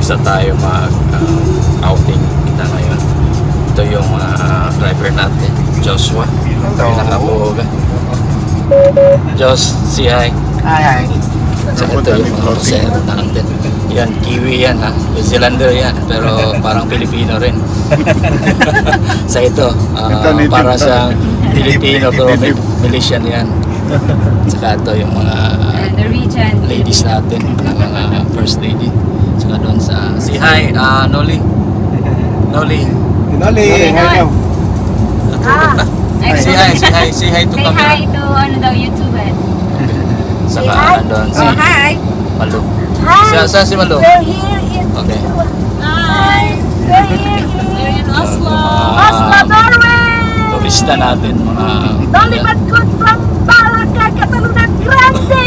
Isa tayo mag-outing kita ngayon. Ito yung driver natin, Joshua. Pinakabuoga. Josh, say hi. Hi. So, ito yung mga pasero natin. Yan, Kiwi yan ha. New Zealander yan. Pero parang Pilipino rin. Sa ito, para siyang Pilipino pero Malaysian yan. Saka ito yung mga ladies natin, mga first lady. Saka doon sa say hi, Noli. Say hi to camera. Say hi to ano daw, YouTuber. Saka doon si Malu. Sa si Malu. We're here in Okay. Hi. We're in Oslo. Oslo, Norway. Turista natin, mga Only but good from Balaca, Catalunya Grande.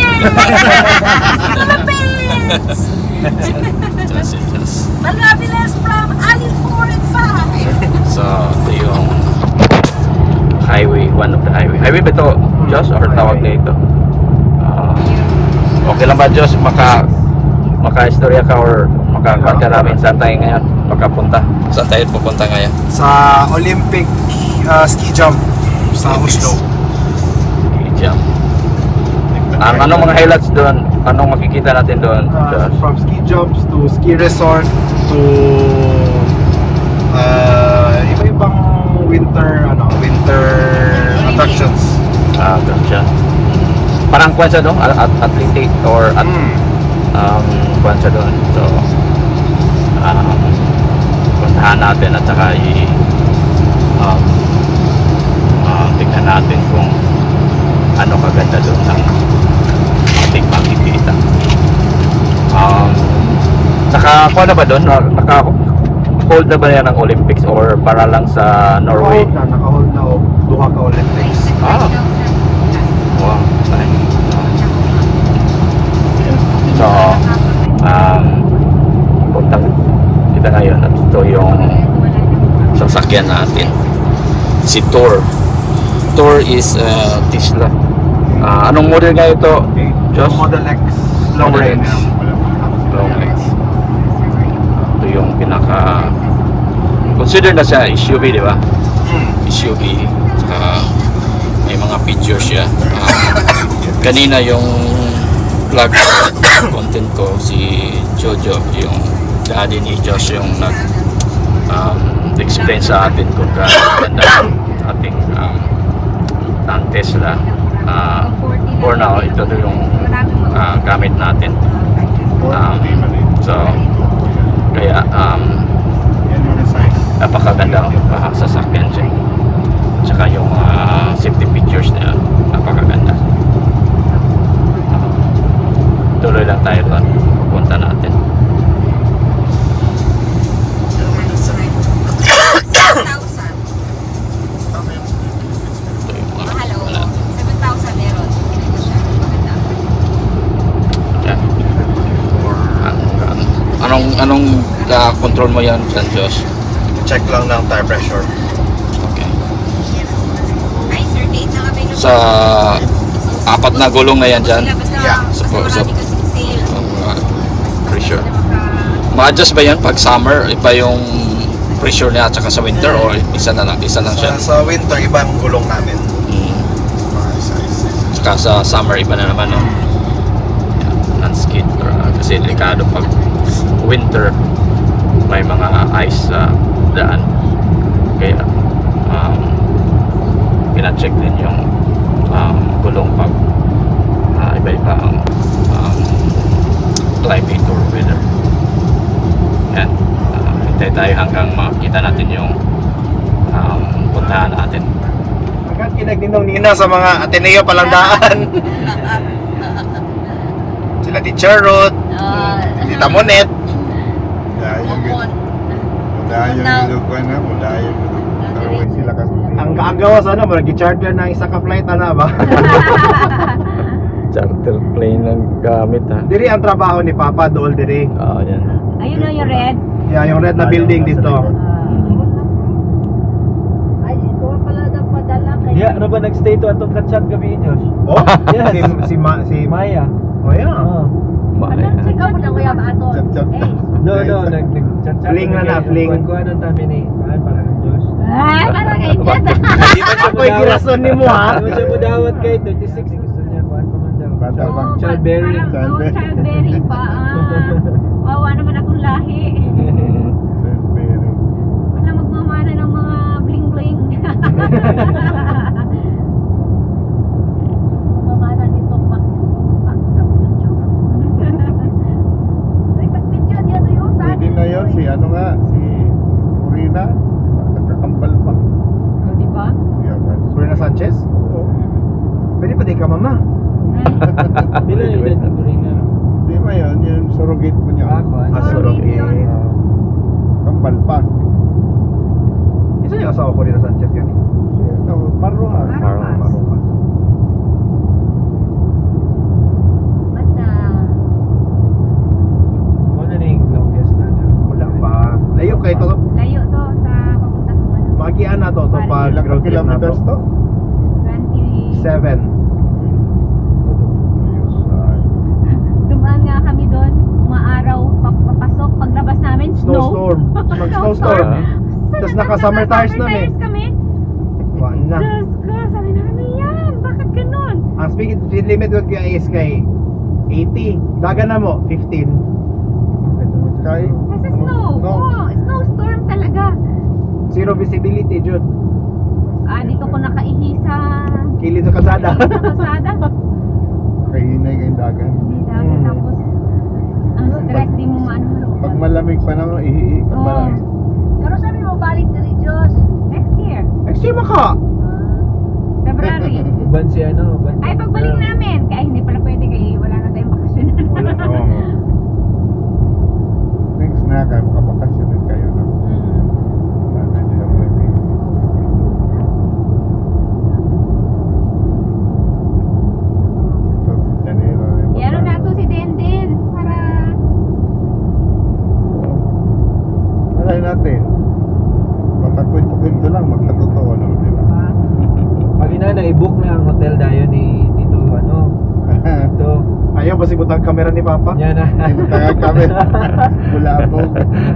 Philippines. Just. Malgabiles from Ali 4 and 5. So, ito yung highway, one of the highway. Highway ba ito, Josh? Or tawag na ito? Okay lang ba, Josh? Maka-istorya ka or makakuha ka namin saan tayo ngayon? Makapunta. Saan tayo pupunta ngayon? Sa Olympic ski jump sa Oslo. Ski jump. Anong mga highlights doon? Anong makikita natin doon, Josh? From ski jumps to ski resort to iba-ibang winter attractions. Gotcha. Parang kuwan siya doon? Athletic or kuwan siya doon. So, puntahan natin at saka tignan natin kung ano kaganda doon ng ating makikita. Nakakuha na ba doon? Naka-hold na ba yan ng Olympics or para lang sa Norway? Naka-hold na o duha ka Olympics. Wow, nice. So, puntang kita ngayon at ito yung sasakyan natin, si Thor. Thor is Tesla. Anong model nga ito, Josh? Model X long range. Ito yung pinaka consider na siya SUV, di ba? SUV. Saka may mga features siya. Kanina yung vlog content ko, si Jojo, yung daddy ni Josh, yung explain sa atin kung ganda ating ang Tesla. For now, ito yung gamit natin. So kaya napakaganda sasakyan siya. Tsaka yung safety features niya napakaganda. Tuloy lang tayo doon, pupunta natin. Anong control mo yan dyan, Josh? Check lang ng tire pressure. Okay. Sa apat na gulong na yan dyan? Yeah. So pressure. Ma-adjust ba yan pag summer? Iba yung pressure niya at saka sa winter o isa lang siya? Sa winter, iba ang gulong namin. Saka sa summer, iba na naman, no? Non-skid. Kasi delikado pag winter, may mga ice sa daan. Kaya pina-check din yung gulong pag iba-iba ang climate or weather. Yan. Hintay tayo hanggang makita natin yung puntahan natin. Agad kinagninong nina sa mga Ateneo Palandaan. Sila di Charot, Tita Monet. Ang kaagawa sana mag-charter ng isa ka flight na ba? Charter plane lang gamit, ha. Diri ang trabaho ni Papa dool diri. Yan. Ayun na yung red. Yeah, yung red na building dito. Ay, kuha pala daw padala kay. Yeah, ano ba nag-stay to atong kachat gabi, Josh? Oh, Yes. si Maya. Oh yeah. Check out na kuya ba ato? Chat-chat. Eh. No, nag-chat-chat. Fling na, fling. Kuha-kuha ng tamin para kang Diyos. Ay, parang kay Diyos. Ako'y girason ni mo ha. Ano siya mo dawat kay 36? Gusto niya, kuhaan pa man daw. Bata pa. Childbearing. Childbearing pa. Wawa naman akong lahi. Wala magmamana ng mga bling-bling. Magmamana dito back video. Ay, pag-video niya to yun. Pwede na yun, si ano nga, si Purina. Nagkakambal pa. Di ba? Purina Sanchez? Oo. Pwede pa din ka mama. Bila yung dead na Purina. Di ba yun, yung surrogate mo niya. Surrogate. Kambal pa. Isa yung asawa ko rin na Sanchez gani? Maruas. Basta. Ano na yung longest na na? Wala pa. Layo kayo to. Layo to sa papunta ko ano. Magian na to. To pag Ilang road trip na to. kilometers to? 7. Dumaan nga kami doon, umaaraw, papasok, paglabas namin, snow. Snowstorm. Mag-snowstorm. Tapos naka-summer tires Summer namin. tires kami. Wala na. Diyos ko, sabi na, ano yan? Bakit ganun? Ang speed limit ko kaya is kay 80. Daga na mo, 15. Kay? Kasi snow. Oo, snowstorm talaga. Zero visibility, Jud. Dito ko nakaihi sa Kilid sa kalsada. kalsada. Kay hinay kayong dagan. Hindi dagat, tapos ang stress, di mo maano. Pag malamig pa naman, ihihi ka pa lang. Pero sabi mo, balik na rin Diyos. Next year. Extreme ka. February. Uban si ano? Uban Ay, pagbalik namin. Kaya hindi pala pwede kaya wala na tayong bakasyon. Wala na. Next na kayo, makabakasyon din kayo. No? Wala na din ang pwede. Ito, Janeiro na yung Yan na to si Denden para Malay natin. Baka kwento-kwento lang, magkatotoo no, di ba? Pag ina i-book na ang hotel dayon ni dito ano? Dito. Ayaw ba si butang kamera ni Papa? Yan na. Tagal kami. Wala ako.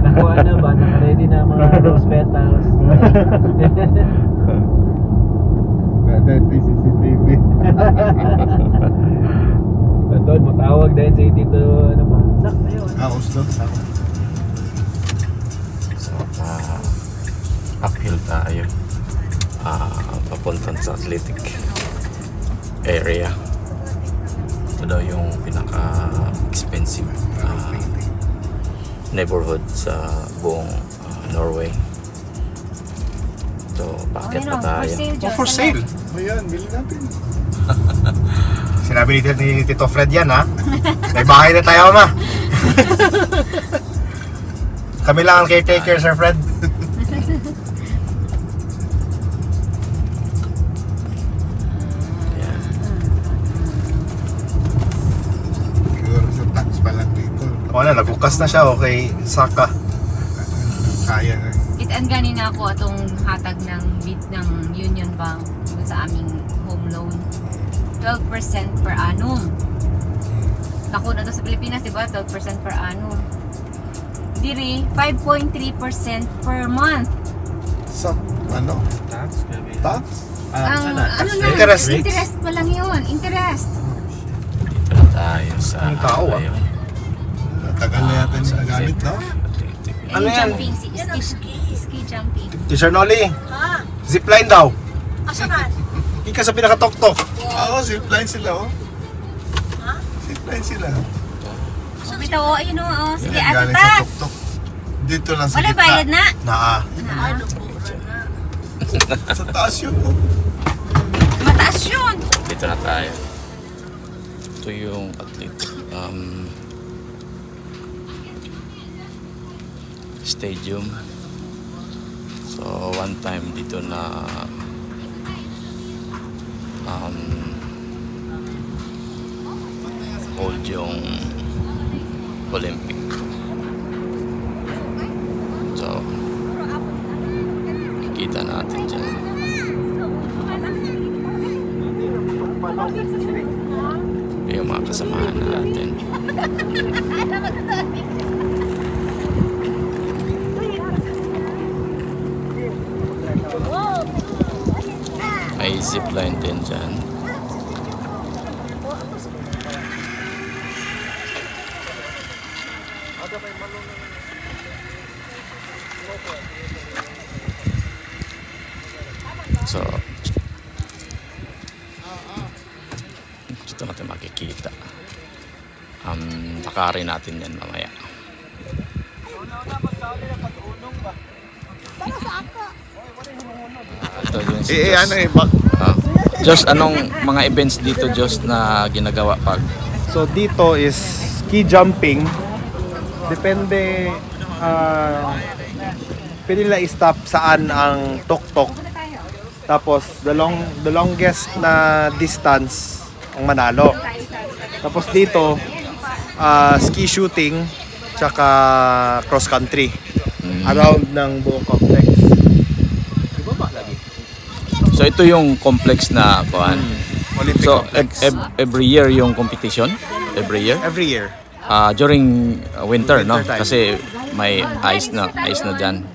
Nakuha na ba? Naka-ready na mga rose petals. Dati CCTV. Ito, matawag din sa dito ano ba? Nak, ayun. Oslo. So, uphill tayo. Papuntang sa athletic area. Ito daw yung pinaka-expensive neighborhood sa buong Norway. Ito, bakit pa tayo? For sale. Ayan, bili natin. Sinabi ni Tito Fred yan ha. May bahay na tayo ma. Kami lang ang caretaker, Sir Fred. Ayan. Siguro sa tax pa lang dito. O na, nagbukas na siya okay. Saka. Kaya na. Kitaan ganina ako atong hatag ng bid ng Union Bank sa aming home loan. 12% per annum. Naku na to sa Pilipinas, diba? 12% per annum. Diri, 5.3% per month. Sa, ano? Tax? Tax? Ang ano lang, Interest. interest pa lang yun. Interest. Dito na tayo sa Ang tao, ah. ayun. Tagal na yata niya gamit, no? Ano yan? Jumping, ski jumping. Teacher Nolly. Ha? Zipline daw. Asa man? Ika sa pinakatok-tok. Oo, zipline sila, oh. Zipline sila. Bitaw, oh, ayun o. Sige, Yan, ato galing ta. sa tuktok. Dito lang sa Wala gitna. bayad na. Naa. Sa taas yun, oh. Mataas yun. Dito na tayo. Ito yung athletic stadium. So one time dito na hold yung Olympic. So kikita natin dyan. Yung mga kasamahan natin. zipline din dyan. So, dito natin makikita. Lakarin natin yan mamaya. Ito yung si Jos. Jos, anong mga events dito, Jos, na ginagawa pag? So dito is ski jumping. Depende, pwede nila i-stop saan ang tok-tok. Tapos the longest na distance ang manalo. Tapos dito ski shooting tsaka cross country around ng buong complex. So ito yung complex na kuan. Olympic So complex. every year yung competition? Every year? Every year. During winter, no? Winter time. Kasi may ice na dyan.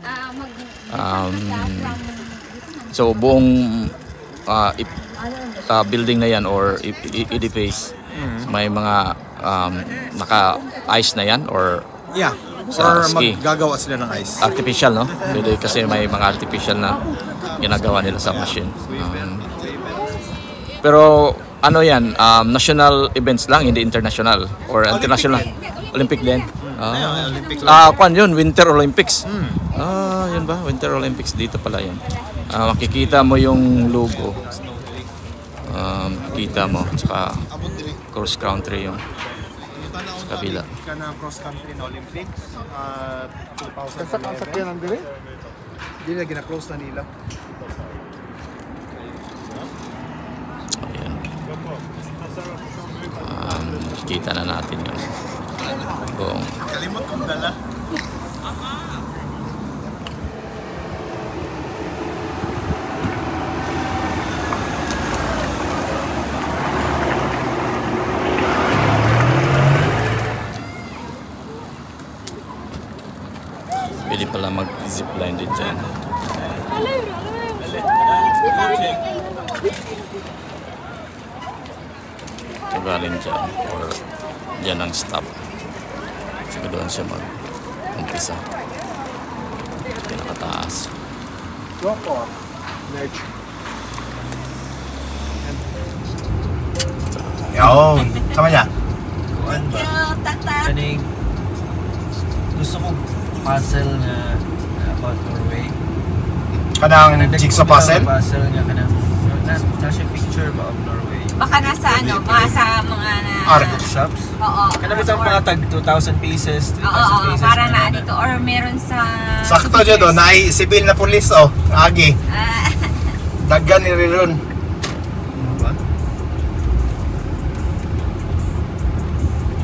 So buong building na yan or edifice, may mga naka-ice na yan or Yeah. Sa Or ski. maggagawa sila ng ice. artificial, no? Pwede kasi may mga artificial na ginagawa nila sa machine. Pero ano yan, national events lang, hindi international or international. Olympic din. Olympic lang. Kuan yun, Winter Olympics. Yun ba? Winter Olympics dito pala yun. Makikita mo yung logo. Makikita mo, tsaka cross country yung sa kabila. Ka na cross country na Olympics 2011. Sa sakyan ang dire? Hindi na gina-close na nila. Ayan. Kita na natin yung buong Kalimot kong dala. pwede pala mag-zipline din dyan. So galing dyan or dyan ang stop. So doon siya mag-umpisa. Pinakataas. Yun. Sama niya. Kaning gusto kong puzzle na about Norway. Kanang jigsaw puzzle? Puzzle nga kanang sa siya picture ba of Norway. Baka nasa ano, mga sa mga na... Art. Shops. Oo. Kanang itong mga tag 2,000 pieces, 3,000 Oo, pieces. para na dito. Or meron sa... Sakto dyan doon, na ay sibil na pulis oh. Agi. Ah, Daggan ni rin.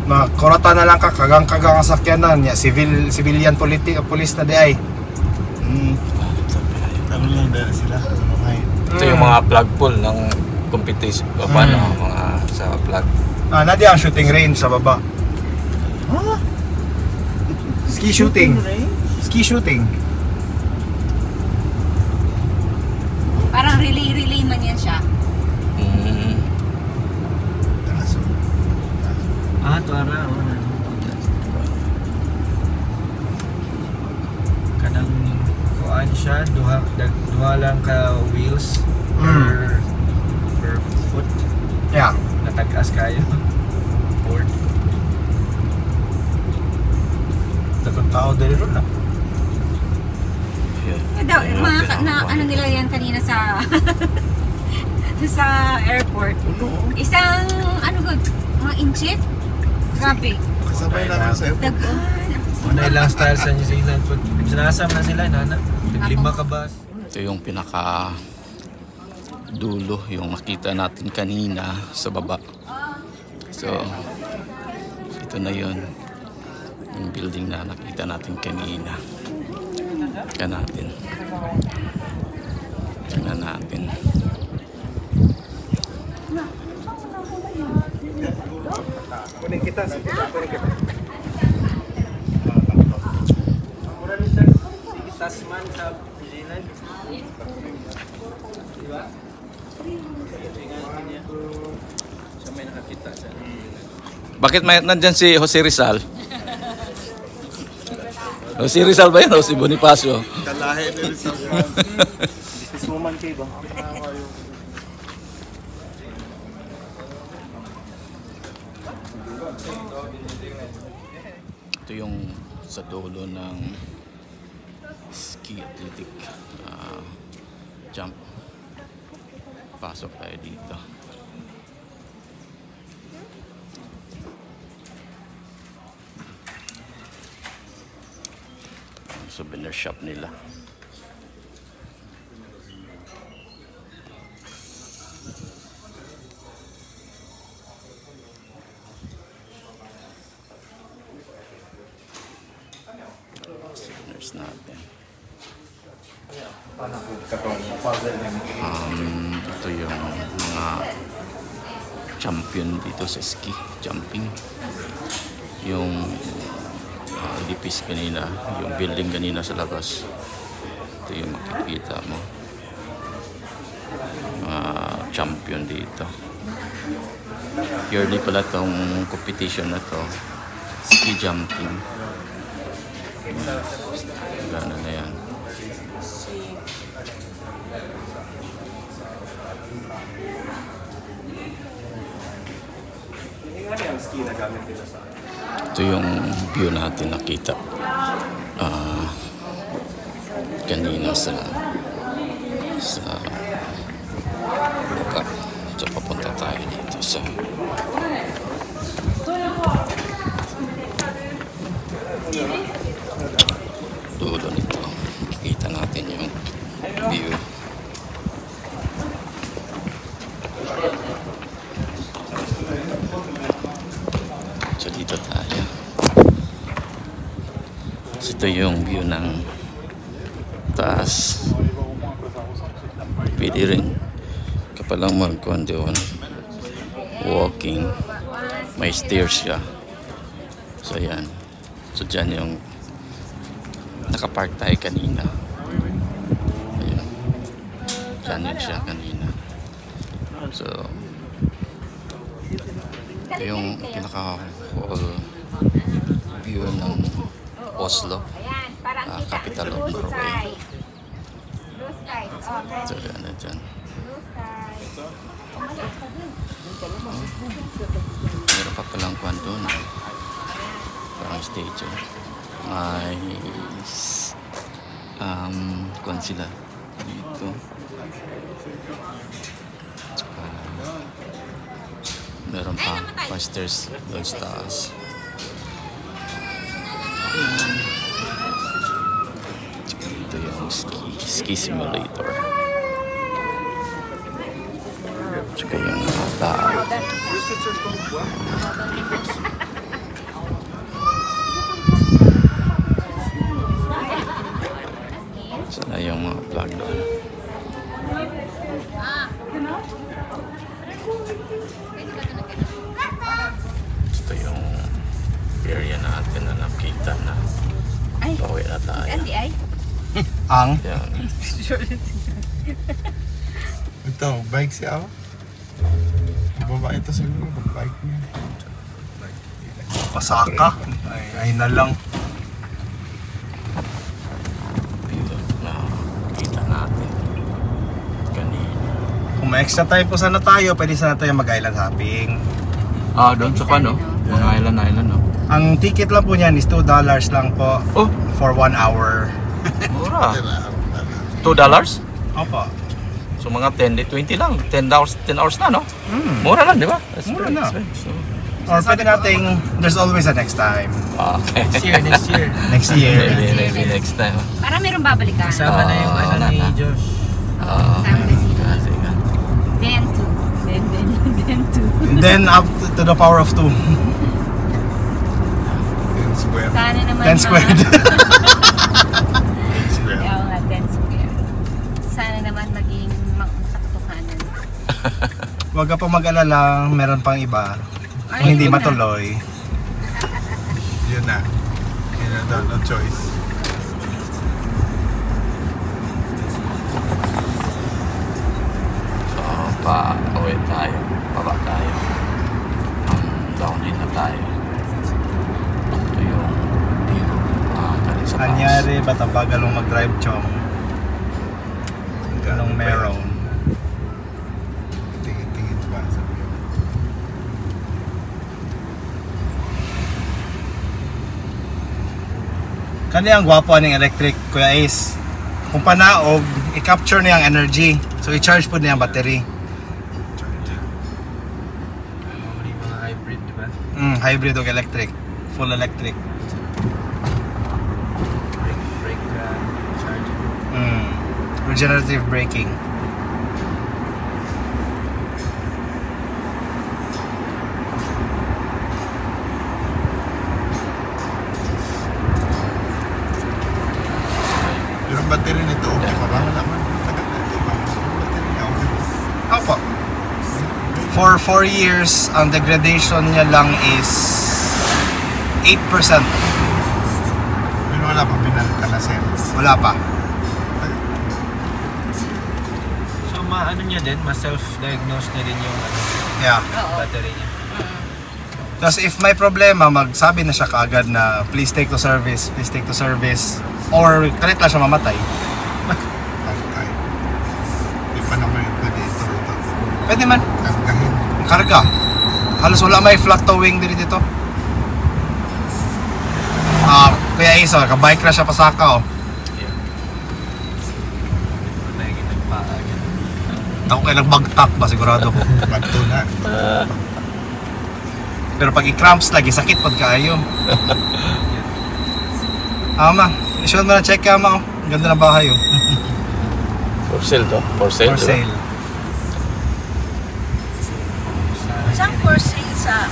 Makurata na lang ka, kagang-kagang ang sakyanan niya. Civilian police na di ay. Tama lang dahil sila. Ito yung mga plug pull ng competition. O paano, mga sa plug. Nadi ang shooting range sa baba. Ski shooting. Ski shooting. parang relay man yan siya. Tuara. Kanang kuan siya, duha lang ka wheels per foot. Yeah. Natag-as kayo. Board. Dapat tao dali ron na. Ano nila yan kanina sa sa airport. Isang ano good, mga inchit. Grabe. Kasabay namin sa airport. Daghan. Ano ilang style sa New Zealand? Pag sinasam na sila, nana. Naglima ka bus. Ito yung pinaka dulo, yung nakita natin kanina sa baba. So, ito na yun. Yung building na nakita natin kanina. Tingnan natin. Tingnan natin. Kunin kita. Mura ni sir, si Tasman sa New Zealand. Diba? Bakit may nandyan si Jose Rizal? Jose Rizal ba yun o si Bonifacio? Kalahe na rin sa Businesswoman kayo ba? Ito yung sa dulo ng ski athletic jump. Pasok tayo dito. Ang souvenir shop nila. Souvenirs natin. Ito yung mga champion dito sa ski jumping. Yung edifice kanina, yung building kanina sa labas. Ito yung makikita mo. Mga champion dito. Purely pala tong competition na to, ski jumping. Gana na yan. Ito yung view natin nakita kanina sa lugar. So papunta tayo dito sa dulo nito. Kita natin yung view. So dito tayo. So ito yung view ng taas. Pwede rin kapalang magkuhan doon. Walking. May stairs siya. So yan. So dyan yung nakapark tayo kanina. Ayan. Dyan yun siya kanina. So ito yung pinaka-whole view ng Oslo, capital of Norway. So yan na dyan. Meron pa palang kwan doon. Parang stage. May kwan sila dito. Meron pa stairs doon sa taas. Ayan. Ito yung ski simulator. Tsaka yung tao. Sana yung mga vlog doon. Ito yung area natin na nakita na. Pauwi na tayo. Ang? Yan. Ito, bike siya ako. Ibaba ito siguro, bike niya. Pasaka. Ay na lang. Dito na kita natin kanina. Kung may extra time po sana tayo, pwede sana tayo mag-island hopping. Doon sa no? Mga island, no? Ang ticket lang po niyan is $2 lang po Oh, for 1 hour. mura. $2? Opo. So mga 20 lang. 10 hours na, no? Mura lang, di ba? Mura na. Or pwede nating, there's always a next time. Okay. Next year. Next year. Maybe next time. Para merong babalikan. Kasama na yung ano ni Josh. Kasama na sila. Sige. Then two. Then two. And then up to the power of 2. 10 square. Sana naman 10 squared. 10 square. Oo nga, 10 square. Sana naman maging makatotohanan. Huwag ka pa mag-alala, meron pang iba. Kung hindi yun na. matuloy. Yun na. Yun na, no choice. Pa-uwi tayo. Baba tayo. Downhill na tayo. Ito yung view. Galing sa taas. Anyari, ba't ang bagal mong mag-drive, Chong? Anong meron? Tingin ba sa view? Kani ang gwapo ng electric, Kuya Ace. Kung panaog, i-capture niya ang energy. So, i-charge po niya ang battery. Yung mga hybrid, di ba? Hybrid o electric. Full electric. Brake charging. Regenerative braking. Pero ang battery nito, okay pa ba? Wala man. Tagal na ito. Ang battery niya, okay pa. Opo. For 4 years, ang degradation niya lang is 8%. Pero wala pa pinalitan na sir. Wala pa. So, ano niya din, ma-self-diagnose niya din yung Yeah. battery niya. Tapos if may problema, magsabi na siya kaagad na please take to service, please take to service. Or kalit lang siya mamatay. Patay. Di pa naman yung pwede ito. Pwede man. Kargahin. Karga. Halos wala may flat towing dito. Kaya isa, kabike na siya pasaka oh. Nagiging nagpaa. Ako kayo nagbagtak ba sigurado ko. Bato na. Pero pag i-cramps lagi, sakit pag kaayo. Ama, isyod mo na check ka ama oh. Ang ganda na bahay oh. For sale to? For sale? For diba? sale. Saan for sale sa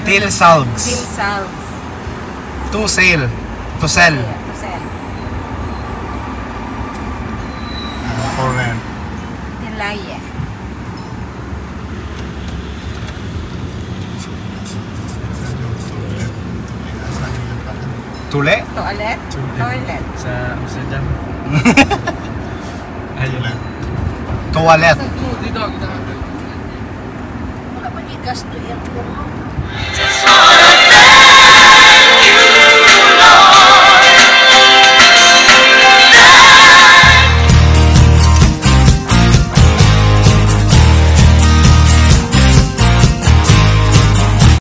Till Salgs. Salves? To sale. To sell. To sell. For rent. Tilaya. Tule? Toilet? Toilet. Sa Amsterdam. Ayun lang. Toilet. Wala pa ikas to aircon mo.